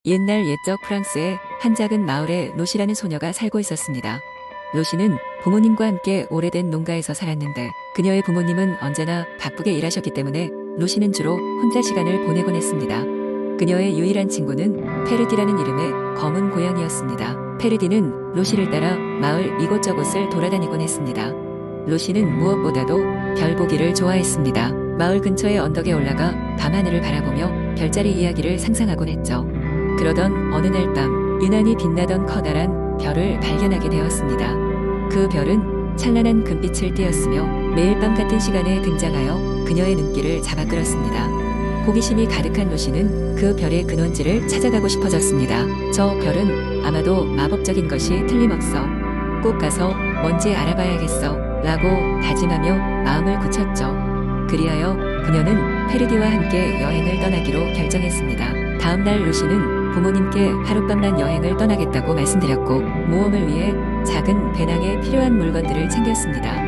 옛날 옛적 프랑스의 한 작은 마을에 로시라는 소녀가 살고 있었습니다. 로시는 부모님과 함께 오래된 농가에서 살았는데 그녀의 부모님은 언제나 바쁘게 일하셨기 때문에 로시는 주로 혼자 시간을 보내곤 했습니다. 그녀의 유일한 친구는 페르디라는 이름의 검은 고양이였습니다. 페르디는 로시를 따라 마을 이곳저곳을 돌아다니곤 했습니다. 로시는 무엇보다도 별 보기를 좋아했습니다. 마을 근처의 언덕에 올라가 밤하늘을 바라보며 별자리 이야기를 상상하곤 했죠. 그러던 어느 날 밤 유난히 빛나던 커다란 별을 발견하게 되었습니다. 그 별은 찬란한 금빛을 띠었으며 매일 밤 같은 시간에 등장하여 그녀의 눈길을 잡아 끌었습니다. 호기심이 가득한 로시는 그 별의 근원지를 찾아가고 싶어졌습니다. 저 별은 아마도 마법적인 것이 틀림없어. 꼭 가서 뭔지 알아봐야겠어 라고 다짐하며 마음을 굳혔죠. 그리하여 그녀는 페르디와 함께 여행을 떠나기로 결정했습니다. 다음날 로시는 부모님께 하룻밤만 여행을 떠나겠다고 말씀드렸고 모험을 위해 작은 배낭에 필요한 물건들을 챙겼습니다.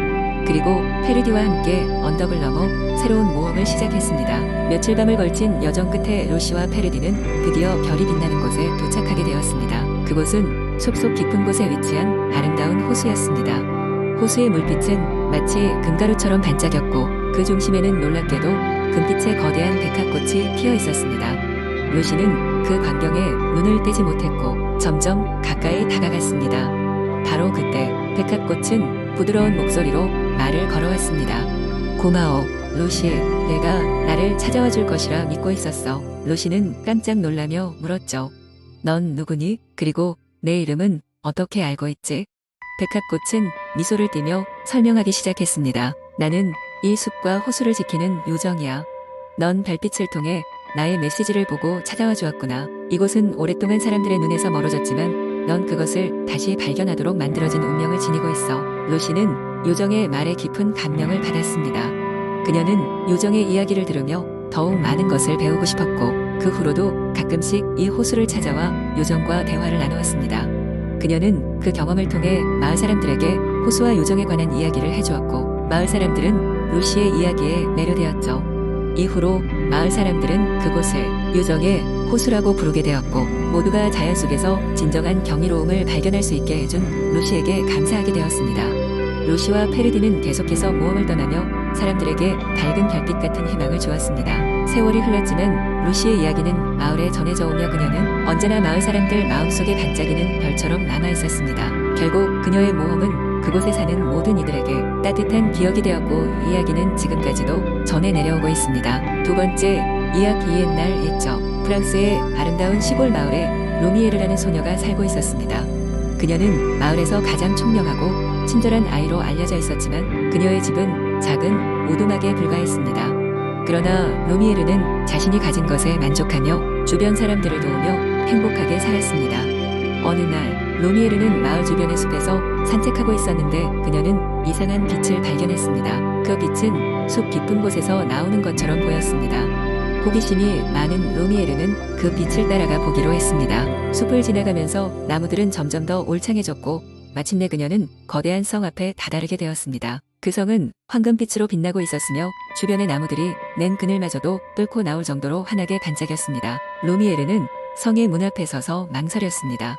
그리고 페르디와 함께 언덕을 넘어 새로운 모험을 시작했습니다. 며칠 밤을 걸친 여정 끝에 로시와 페르디는 드디어 별이 빛나는 곳에 도착하게 되었습니다. 그곳은 숲속 깊은 곳에 위치한 아름다운 호수였습니다. 호수의 물빛은 마치 금가루처럼 반짝였고 그 중심에는 놀랍게도 금빛의 거대한 백합꽃이 피어 있었습니다. 로시는 그 광경에 눈을 떼지 못했고 점점 가까이 다가갔습니다. 바로 그때 백합꽃은 부드러운 목소리로 말을 걸어왔습니다. 고마워, 로시. 내가 나를 찾아와 줄 것이라 믿고 있었어. 로시는 깜짝 놀라며 물었죠. 넌 누구니? 그리고 내 이름은 어떻게 알고 있지? 백합꽃은 미소를 띠며 설명하기 시작했습니다. 나는 이 숲과 호수를 지키는 요정이야. 넌 별빛을 통해 나의 메시지를 보고 찾아와 주었구나. 이곳은 오랫동안 사람들의 눈에서 멀어졌지만 넌 그것을 다시 발견하도록 만들어진 운명을 지니고 있어. 로시는 요정의 말에 깊은 감명을 받았습니다. 그녀는 요정의 이야기를 들으며 더욱 많은 것을 배우고 싶었고 그 후로도 가끔씩 이 호수를 찾아와 요정과 대화를 나누었습니다. 그녀는 그 경험을 통해 마을 사람들에게 호수와 요정에 관한 이야기를 해주었고 마을 사람들은 로시의 이야기에 매료되었죠. 이후로 마을 사람들은 그곳을 요정의 호수라고 부르게 되었고 모두가 자연 속에서 진정한 경이로움을 발견할 수 있게 해준 로시에게 감사하게 되었습니다. 로시와 페르디는 계속해서 모험을 떠나며 사람들에게 밝은 별빛 같은 희망을 주었습니다. 세월이 흘렀지만 로시의 이야기는 마을에 전해져 오며 그녀는 언제나 마을 사람들 마음속에 반짝이는 별처럼 남아있었습니다. 결국 그녀의 모험은 그곳에 사는 모든 이들에게 따뜻한 기억이 되었고 이야기는 지금까지도 전해 내려오고 있습니다. 두 번째, 이야기 옛날 옛적 프랑스의 아름다운 시골 마을에 로미에르라는 소녀가 살고 있었습니다. 그녀는 마을에서 가장 총명하고 친절한 아이로 알려져 있었지만 그녀의 집은 작은 오두막에 불과했습니다. 그러나 로미에르는 자신이 가진 것에 만족하며 주변 사람들을 도우며 행복하게 살았습니다. 어느 날 로미에르는 마을 주변의 숲에서 산책하고 있었는데 그녀는 이상한 빛을 발견했습니다. 그 빛은 숲 깊은 곳에서 나오는 것처럼 보였습니다. 호기심이 많은 로미에르는 그 빛을 따라가 보기로 했습니다. 숲을 지나가면서 나무들은 점점 더 올창해졌고 마침내 그녀는 거대한 성 앞에 다다르게 되었습니다. 그 성은 황금빛으로 빛나고 있었으며 주변의 나무들이 낸 그늘마저도 뚫고 나올 정도로 환하게 반짝였습니다. 로미에르는 성의 문 앞에 서서 망설였습니다.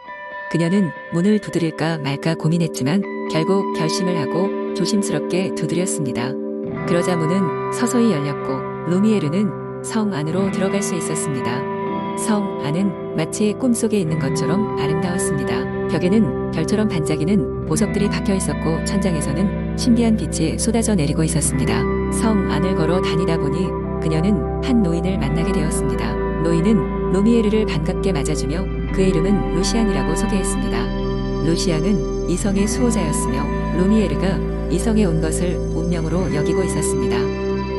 그녀는 문을 두드릴까 말까 고민했지만 결국 결심을 하고 조심스럽게 두드렸습니다. 그러자 문은 서서히 열렸고 로미에르는 성 안으로 들어갈 수 있었습니다. 성 안은 마치 꿈속에 있는 것처럼 아름다웠습니다. 벽에는 별처럼 반짝이는 보석들이 박혀 있었고 천장에서는 신비한 빛이 쏟아져 내리고 있었습니다. 성 안을 걸어 다니다 보니 그녀는 한 노인을 만나게 되었습니다. 노인은 로미에르를 반갑게 맞아주며 그의 이름은 루시안이라고 소개했습니다. 루시안은 이 성의 수호자였으며 로미에르가 이 성에 온 것을 운명으로 여기고 있었습니다.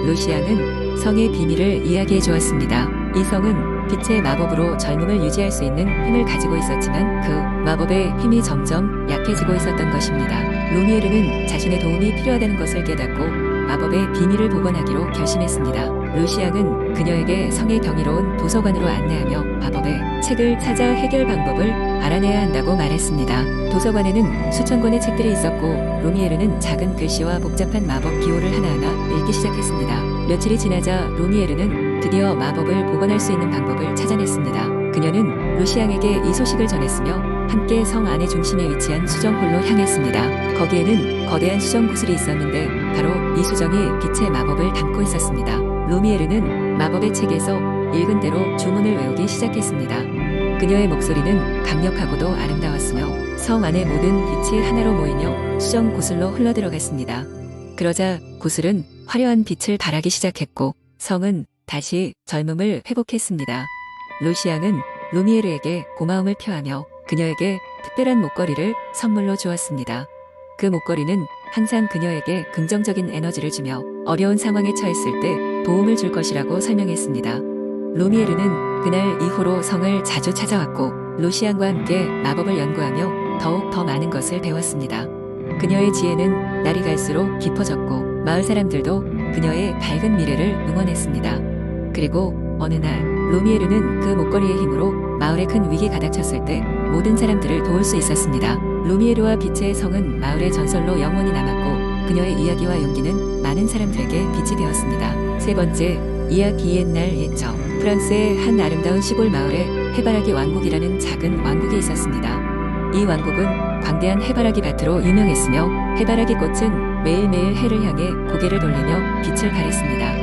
루시안은 성의 비밀을 이야기해 주었습니다. 이 성은 빛의 마법으로 젊음을 유지할 수 있는 힘을 가지고 있었지만 그 마법의 힘이 점점 약해지고 있었던 것입니다. 로미에르는 자신의 도움이 필요하다는 것을 깨닫고 마법의 비밀을 복원하기로 결심했습니다. 루시앙은 그녀에게 성의 경이로운 도서관으로 안내하며 마법의 책을 찾아 해결 방법을 알아내야 한다고 말했습니다. 도서관에는 수천 권의 책들이 있었고 로미에르는 작은 글씨와 복잡한 마법 기호를 하나하나 읽기 시작했습니다. 며칠이 지나자 로미에르는 드디어 마법을 복원할 수 있는 방법을 찾아냈습니다. 그녀는 루시앙에게 이 소식을 전했으며 함께 성 안의 중심에 위치한 수정홀로 향했습니다. 거기에는 거대한 수정 구슬이 있었는데 바로 이 수정이 빛의 마법을 담고 있었습니다. 루미에르는 마법의 책에서 읽은 대로 주문을 외우기 시작했습니다. 그녀의 목소리는 강력하고도 아름다웠으며 성 안의 모든 빛이 하나로 모이며 수정 구슬로 흘러들어갔습니다. 그러자 구슬은 화려한 빛을 발하기 시작했고 성은 다시 젊음을 회복했습니다. 루시앙은 루미에르에게 고마움을 표하며 그녀에게 특별한 목걸이를 선물로 주었습니다. 그 목걸이는 항상 그녀에게 긍정적인 에너지를 주며 어려운 상황에 처했을 때 도움을 줄 것이라고 설명했습니다. 루미에르는 그날 이후로 성을 자주 찾아왔고 루시앙과 함께 마법을 연구하며 더욱 더 많은 것을 배웠습니다. 그녀의 지혜는 날이 갈수록 깊어졌고 마을 사람들도 그녀의 밝은 미래를 응원했습니다. 그리고 어느 날 루미에르는 그 목걸이의 힘으로 마을에 큰 위기가 닥쳤을 때 모든 사람들을 도울 수 있었습니다. 루미에르와 빛의 성은 마을의 전설로 영원히 남았고 그녀의 이야기와 용기는 많은 사람들에게 빛이 되었습니다. 세 번째, 이야기 옛날 옛적. 프랑스의 한 아름다운 시골 마을에 해바라기 왕국이라는 작은 왕국이 있었습니다. 이 왕국은 광대한 해바라기 밭으로 유명했으며 해바라기 꽃은 매일매일 해를 향해 고개를 돌리며 빛을 발했습니다.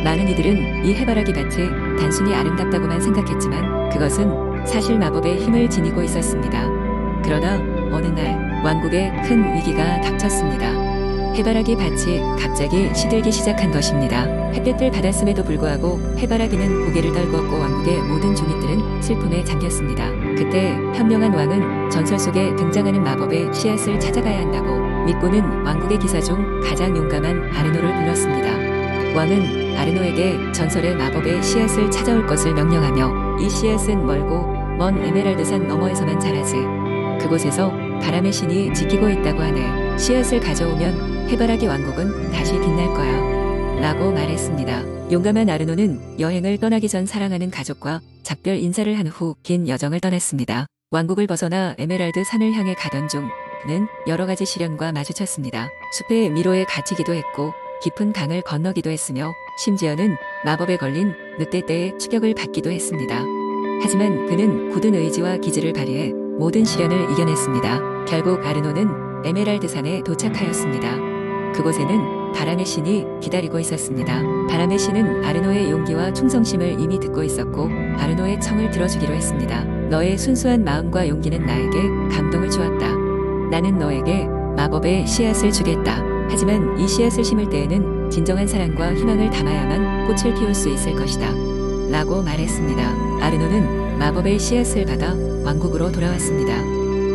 많은 이들은 이 해바라기 밭이 단순히 아름답다고만 생각했지만 그것은 사실 마법의 힘을 지니고 있었습니다. 그러나 어느 날 왕국에 큰 위기가 닥쳤습니다. 해바라기 밭이 갑자기 시들기 시작한 것입니다. 햇볕을 받았음에도 불구하고 해바라기는 고개를 떨구었고 왕국의 모든 주민들은 슬픔에 잠겼습니다. 그때 현명한 왕은 전설 속에 등장하는 마법의 씨앗을 찾아가야 한다고 믿고는 왕국의 기사 중 가장 용감한 아르노를 불렀습니다. 왕은 아르노에게 전설의 마법의 씨앗을 찾아올 것을 명령하며 이 씨앗은 멀고 먼 에메랄드산 너머에서만 자라지 그곳에서 바람의 신이 지키고 있다고 하네. 씨앗을 가져오면 해바라기 왕국은 다시 빛날 거야 라고 말했습니다. 용감한 아르노는 여행을 떠나기 전 사랑하는 가족과 작별 인사를 한 후 긴 여정을 떠났습니다. 왕국을 벗어나 에메랄드 산을 향해 가던 중 그는 여러 가지 시련과 마주쳤습니다. 숲의 미로에 갇히기도 했고 깊은 강을 건너기도 했으며 심지어는 마법에 걸린 늑대떼의 추격을 받기도 했습니다. 하지만 그는 굳은 의지와 기지를 발휘해 모든 시련을 이겨냈습니다. 결국 아르노는 에메랄드 산에 도착하였습니다. 그곳에는 바람의 신이 기다리고 있었습니다. 바람의 신은 아르노의 용기와 충성심을 이미 듣고 있었고 아르노의 청을 들어주기로 했습니다. 너의 순수한 마음과 용기는 나에게 감동을 주었다. 나는 너에게 마법의 씨앗을 주겠다. 하지만 이 씨앗을 심을 때에는 진정한 사랑과 희망을 담아야만 꽃을 피울 수 있을 것이다 라고 말했습니다. 아르노는 마법의 씨앗을 받아 왕국으로 돌아왔습니다.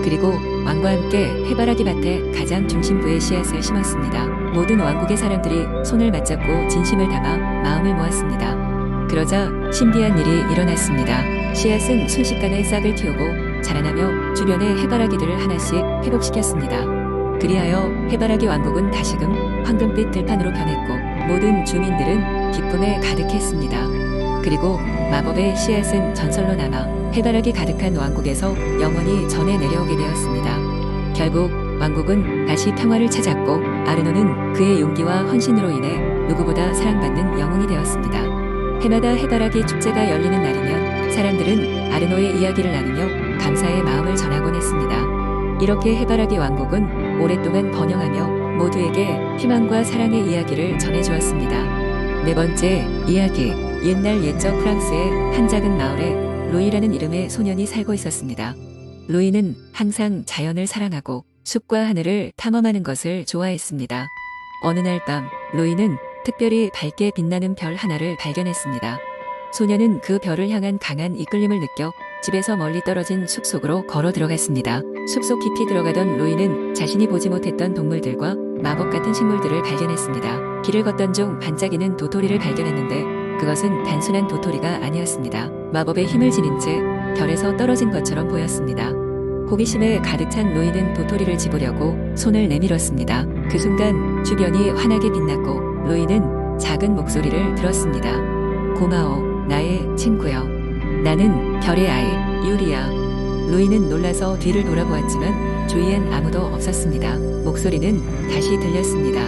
그리고 왕과 함께 해바라기 밭의 가장 중심부에 씨앗을 심었습니다. 모든 왕국의 사람들이 손을 맞잡고 진심을 담아 마음을 모았습니다. 그러자 신비한 일이 일어났습니다. 씨앗은 순식간에 싹을 틔우고 자라나며 주변의 해바라기들을 하나씩 회복시켰습니다. 그리하여 해바라기 왕국은 다시금 황금빛 들판으로 변했고 모든 주민들은 기쁨에 가득했습니다. 그리고 마법의 씨앗은 전설로 남아 해바라기 가득한 왕국에서 영원히 전해 내려오게 되었습니다. 결국 왕국은 다시 평화를 찾았고 아르노는 그의 용기와 헌신으로 인해 누구보다 사랑받는 영웅이 되었습니다. 해마다 해바라기 축제가 열리는 날이면 사람들은 아르노의 이야기를 나누며 감사의 마음을 전하곤 했습니다. 이렇게 해바라기 왕국은 오랫동안 번영하며 모두에게 희망과 사랑의 이야기를 전해주었습니다. 네 번째 이야기. 옛날 옛적 프랑스의 한 작은 마을에 루이라는 이름의 소년이 살고 있었습니다. 루이는 항상 자연을 사랑하고 숲과 하늘을 탐험하는 것을 좋아했습니다. 어느 날 밤 루이는 특별히 밝게 빛나는 별 하나를 발견했습니다. 소년은 그 별을 향한 강한 이끌림을 느껴 집에서 멀리 떨어진 숲속으로 걸어 들어갔습니다. 숲속 깊이 들어가던 루이는 자신이 보지 못했던 동물들과 마법 같은 식물들을 발견했습니다. 길을 걷던 중 반짝이는 도토리를 발견했는데 그것은 단순한 도토리가 아니었습니다. 마법의 힘을 지닌 채 별에서 떨어진 것처럼 보였습니다. 호기심에 가득 찬 루이는 도토리를 집으려고 손을 내밀었습니다. 그 순간 주변이 환하게 빛났고 루이는 작은 목소리를 들었습니다. 고마워, 나의 친구여. 나는 별의 아이, 유리야. 루이는 놀라서 뒤를 돌아보았지만 주위엔 아무도 없었습니다. 목소리는 다시 들렸습니다.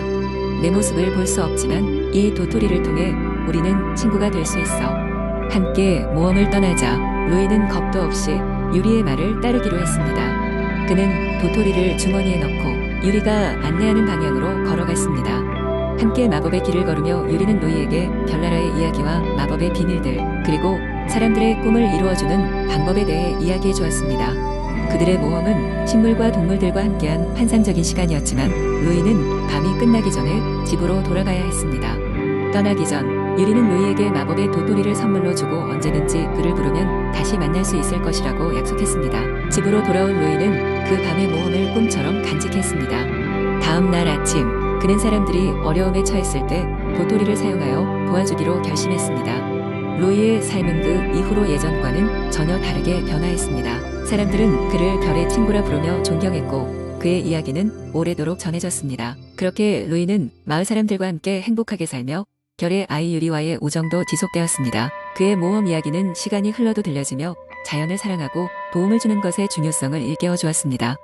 내 모습을 볼 수 없지만 이 도토리를 통해 우리는 친구가 될 수 있어. 함께 모험을 떠나자. 루이는 겁도 없이 유리의 말을 따르기로 했습니다. 그는 도토리를 주머니에 넣고 유리가 안내하는 방향으로 걸어갔습니다. 함께 마법의 길을 걸으며 유리는 루이에게 별나라의 이야기와 마법의 비밀들, 그리고 사람들의 꿈을 이루어주는 방법에 대해 이야기해 주었습니다. 그들의 모험은 식물과 동물들과 함께한 환상적인 시간이었지만 루이는 밤이 끝나기 전에 집으로 돌아가야 했습니다. 떠나기 전 유리는 루이에게 마법의 도토리를 선물로 주고 언제든지 그를 부르면 다시 만날 수 있을 것이라고 약속했습니다. 집으로 돌아온 루이는 그 밤의 모험을 꿈처럼 간직했습니다. 다음 날 아침, 그는 사람들이 어려움에 처했을 때 도토리를 사용하여 도와주기로 결심했습니다. 루이의 삶은 그 이후로 예전과는 전혀 다르게 변화했습니다. 사람들은 그를 별의 친구라 부르며 존경했고 그의 이야기는 오래도록 전해졌습니다. 그렇게 루이는 마을 사람들과 함께 행복하게 살며 별의 아이 유리와의 우정도 지속되었습니다. 그의 모험 이야기는 시간이 흘러도 들려지며 자연을 사랑하고 도움을 주는 것의 중요성을 일깨워 주었습니다.